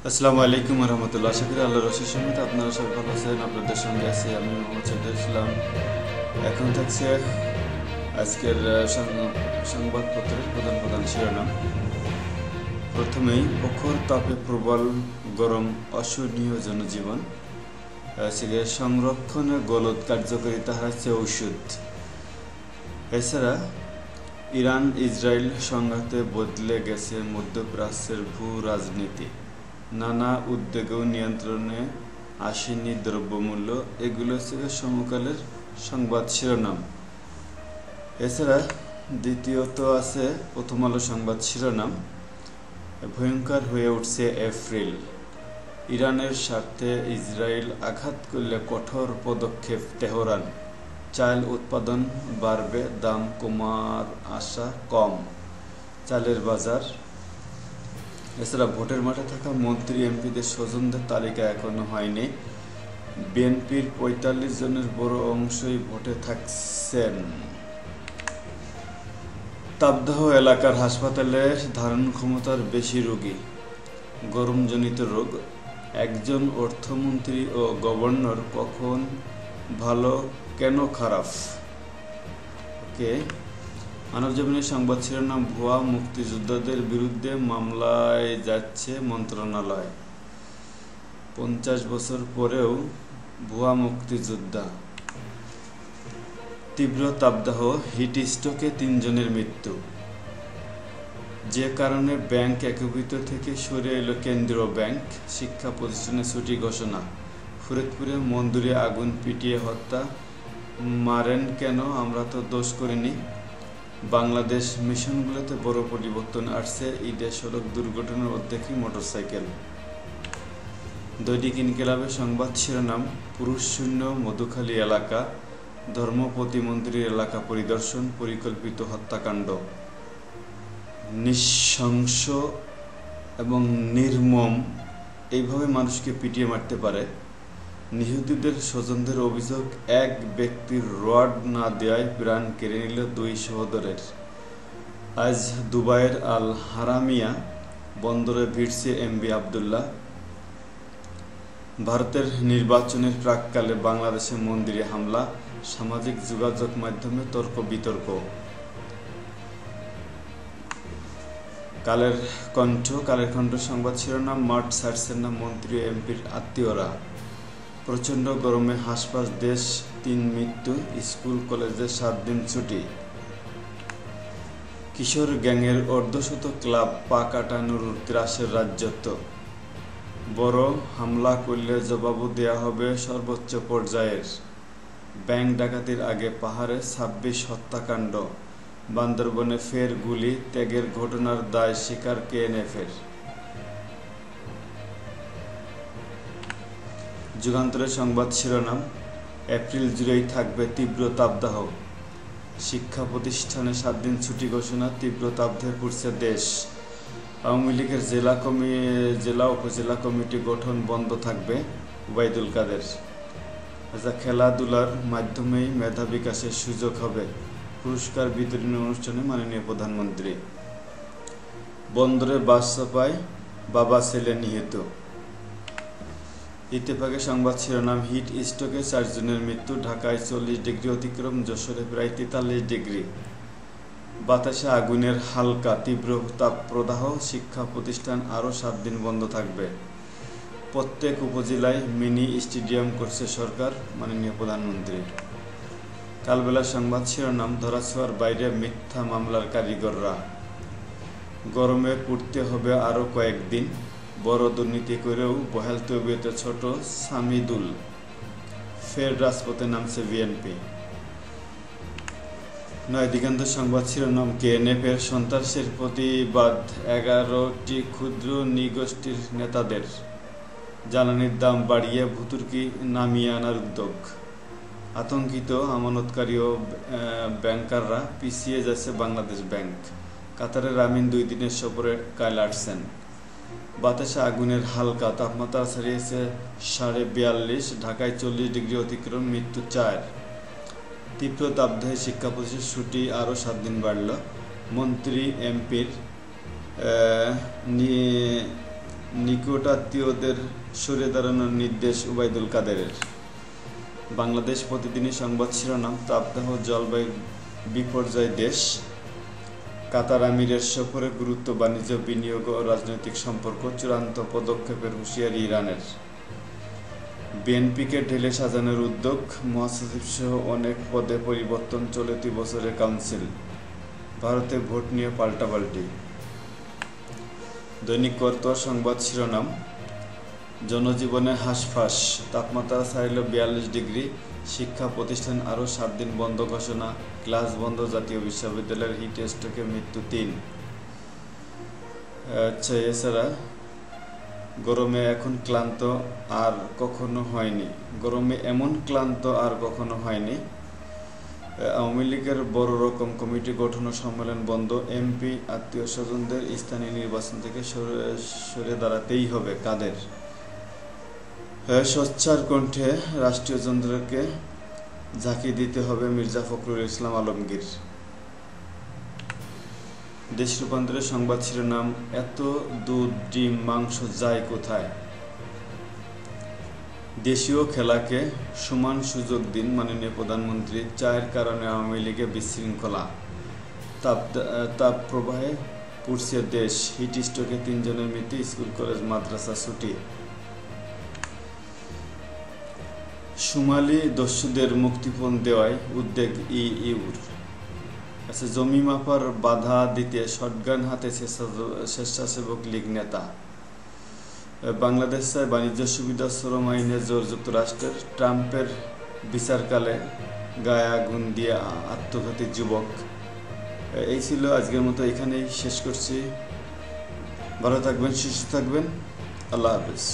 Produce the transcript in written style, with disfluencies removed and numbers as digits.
আসসালামু আলাইকুম রহমতুল্লাহ। আশা করি আল্লাহর অশেষ রহমতে আপনারা সবাই ভালো আছেন। আপনাদের সঙ্গে আছি আমি মোহাম্মদ শহীদুল ইসলাম। এখন থাকছে আজকের সংবাদপত্রের প্রধান প্রধান শিরোনাম। প্রথমেই প্রখর তাপে প্রবল গরম, অসহনীয় জনজীবন। সংরক্ষণে গলদ কার্যকারিতা হারাচ্ছে ঔষধ। এছাড়া ইরান ইসরায়েল সংঘাতে বদলে গেছে মধ্যপ্রাচ্যের ভূ রাজনীতি। নানা উদ্বেগেও নিয়ন্ত্রণে আসেনি দ্রব্যমূল্য। এগুলো ছিল সমকালের সংবাদ শিরোনাম। এছাড়া দ্বিতীয়ত আছে প্রথম আলো সংবাদ শিরোনাম, ভয়ঙ্কর হয়ে উঠছে এপ্রিল। ইরানের স্বার্থে ইসরায়েল আঘাত করলে কঠোর পদক্ষেপ তেহরান। চাল উৎপাদন বাড়বে, দাম কমার আশা কম। চালের বাজার। এছাড়া ভোটের মাঠে থাকা মন্ত্রী এমপিদের স্বজনদের তালিকা এখনো হয়নি। বিএনপির ৪৫ জনের বড় অংশই ভোটে থাকছেন। তাপদাহ এলাকার হাসপাতালে ধারণ ক্ষমতার বেশি রোগী। গরমজনিত রোগ। একজন অর্থমন্ত্রী ও গভর্নর কখন ভালো কেন খারাপ? ওকে। মানবজমিনের সংবাদ শিরোনাম, ভুয়া মুক্তিযোদ্ধাদের বিরুদ্ধে মামলায় যাচ্ছে মন্ত্রণালয়। ৫০ বছর পরেও ভুয়া মুক্তিযোদ্ধা। তীব্র তাপদাহ, হিট স্ট্রোকে ৩ জনের মৃত্যু। যে কারণে ব্যাংক একীভূত থেকে সরে এলো কেন্দ্রীয় ব্যাংক। শিক্ষা প্রতিষ্ঠানে ছুটি ঘোষণা। ফরিদপুরে মন্দিরে আগুন পিটিয়ে হত্যা। মারেন কেন? আমরা তো দোষ করিনি। বাংলাদেশ মিশনগুলোতে বড় পরিবর্তন আসছে। ঈদে সড়ক দুর্ঘটনার অর্ধেকই মোটরসাইকেল। দৈনিক ইনকিলাবের সংবাদ শিরোনাম, পুরুষ শূন্য মধুখালী এলাকা। ধর্ম প্রতিমন্ত্রীর এলাকা পরিদর্শন। পরিকল্পিত হত্যাকাণ্ড। নৃশংস এবং নির্মম এইভাবে মানুষকে পিটিয়ে মারতে পারে। নিহতদের স্বজনদের অভিযোগ, এক ব্যক্তির রড না দেওয়ায় প্রাণ কেড়ে নিল 2 সহোদরের। আজ দুবাইয়ের আল হারামিয়া বন্দরে ভিড়ছে এমভি আবদুল্লাহ। ভারতের নির্বাচনের প্রাক্কালে বাংলাদেশে মন্দিরে হামলা। সামাজিক যোগাযোগ মাধ্যমে তর্ক বিতর্ক। কালের কণ্ঠ সংবাদ শিরোনাম, মাঠ ছাড়ছেন না মন্ত্রী ও এমপির আত্মীয়রা। প্রচণ্ড গরমে হাসপাস দেশ, 3 মৃত্যু। স্কুল কলেজে 7 দিন ছুটি। কিশোর গ্যাংয়ের অর্ধশত ক্লাব পা কাটানোর ত্রাসের রাজত্ব। বড় হামলা করলে জবাবও দেয়া হবে সর্বোচ্চ পর্যায়ের। ব্যাংক ডাকাতির আগে পাহাড়ে 26 হত্যাকাণ্ড। বান্দরবনে ফের গুলি, ত্যাগের ঘটনার দায় স্বীকার কেএনএফের। যুগান্তরের সংবাদ শিরোনাম, এপ্রিল জুড়েই থাকবে তীব্র তাপদাহ। শিক্ষা প্রতিষ্ঠানে 7 দিন ছুটি ঘোষণা। তীব্র তাপদাহে পুড়ছে দেশ। আওয়ামী লীগের জেলা উপজেলা কমিটি গঠন বন্ধ থাকবে। ওবায়দুল কাদের। খেলাধুলার মাধ্যমেই মেধা বিকাশের সুযোগ হবে। পুরস্কার বিতরণী অনুষ্ঠানে মাননীয় প্রধানমন্ত্রী। বন্দরে বাস চাপায় বাবা ছেলে নিহত। ইত্তেফাকের সংবাদ শিরোনাম, হিট স্ট্রোকে 4 জনের মৃত্যু। ঢাকায় 40 ডিগ্রি অতিক্রম, যশোরে প্রায় 43 ডিগ্রি। বাতাসে আগুনের হালকা তীব্র তাপপ্রদাহ। শিক্ষা প্রতিষ্ঠান আরও 7 দিন বন্ধ থাকবে। প্রত্যেক উপজেলায় মিনি স্টেডিয়াম করছে সরকার, মাননীয় প্রধানমন্ত্রী। কালবেলা সংবাদ শিরোনাম, ধরাছোঁয়ার বাইরে মিথ্যা মামলার কারিগররা। গরমে পুড়তে হবে আরও কয়েকদিন। বড় দুর্নীতি করেও বহাল তবিয়তে ছোট সামিদুল। ফের রাজপথে নামছে বিএনপি। নয় দিগন্ত সংবাদ শিরোনাম, কেএনএফের সন্ত্রাসের প্রতিবাদ 11টি ক্ষুদ্র নৃগোষ্ঠীর নেতাদের। জ্বালানির দাম বাড়িয়ে ভুতুড়কি নামিয়ে আনার উদ্যোগ। আতঙ্কিত আমানতকারী ও ব্যাংকাররা, পিছিয়ে যাচ্ছে বাংলাদেশ ব্যাংক। কাতারের আমিন 2 দিনের সফরে কাল আসছেন। বাতাসে আগুনের হালকা, তাপমাত্রা ছাড়িয়েছে 42.5। ঢাকায় 40 ডিগ্রি অতিক্রম, মৃত্যু 4। তীব্র তাপদাহে শিক্ষা প্রতিষ্ঠানের ছুটি আরও 7 দিন বাড়ল। মন্ত্রী এমপির নিকট আত্মীয়দের সরে দাঁড়ানোর নির্দেশ ওবায়দুল কাদেরের। বাংলাদেশ প্রতিদিনই সংবাদ শিরোনাম, তাপদাহ জলবায়ু বিপর্যয় দেশ, কাতার আমিরের সফরে গুরুত্ব, বাণিজ্য, বিনিয়োগ ও রাজনৈতিক সম্পর্ক, চূড়ান্ত পদক্ষেপের হুঁশিয়ারি ইরানের। বিএনপিকে ঢেলে সাজানোর উদ্যোগ, মহাসচিব সহ অনেক পদে পরিবর্তন চলতি বছরের কাউন্সিল, ভারতে ভোট নিয়ে পাল্টাপাল্টি। দৈনিক করতোয়া সংবাদ শিরোনাম, জনজীবনে হাঁসফাঁস, তাপমাত্রা ছাড়ল 42 ডিগ্রি, শিক্ষা প্রতিষ্ঠান আরও 7 দিন বন্ধ ঘোষণা, ক্লাস বন্ধ, জাতীয় বিশ্ববিদ্যালয়ের হিট স্ট্রোকে মৃত্যু 3। এছাড়া গরমে এখন ক্লান্ত আর কখনো হয়নি, গরমে এমন ক্লান্ত আর কখনো হয়নি। আওয়ামী লীগের বড় রকম কমিটি গঠন ও সম্মেলন বন্ধ, এমপি আত্মীয় স্বজনদের স্থানীয় নির্বাচন থেকে সরে দাঁড়াতেই হবে কাদের। সোচ্চার কণ্ঠে রাষ্ট্রীয় যন্ত্রকে ঝাঁকি দিতে হবে মির্জা ফখরুল ইসলাম আলমগীর। দেশ রূপান্তরের সংবাদ শিরোনাম, এত দুধ ডিম মাংস যায় কোথায়, দেশীয় খেলাকে সমান সুযোগ দিন মাননীয় প্রধানমন্ত্রী। চায়ের কারণে আওয়ামী লীগে বিশৃঙ্খলা, তাপ প্রবাহে পুড়ছে দেশ, হিট স্ট্রোকে 3 জনের মৃত্যু, স্কুল কলেজ মাদ্রাসা ছুটি। সোমালি দস্যুদের মুক্তিপণ দেওয়ায় উদ্বেগ ইইউর। জমি মাপার বাধা দিতে শটগান হাতে স্বেচ্ছাসেবক লীগ নেতা। বাংলাদেশ চায় বাণিজ্য সুবিধা, শ্রম আইনে জোর যুক্তরাষ্ট্রের। ট্রাম্পের বিচারকালে গায়ে আগুন দিয়ে আত্মঘাতী যুবক। এই ছিল আজকের মতো, এখানেই শেষ করছি। ভালো থাকবেন, সুস্থ থাকবেন, আল্লাহ হাফেজ।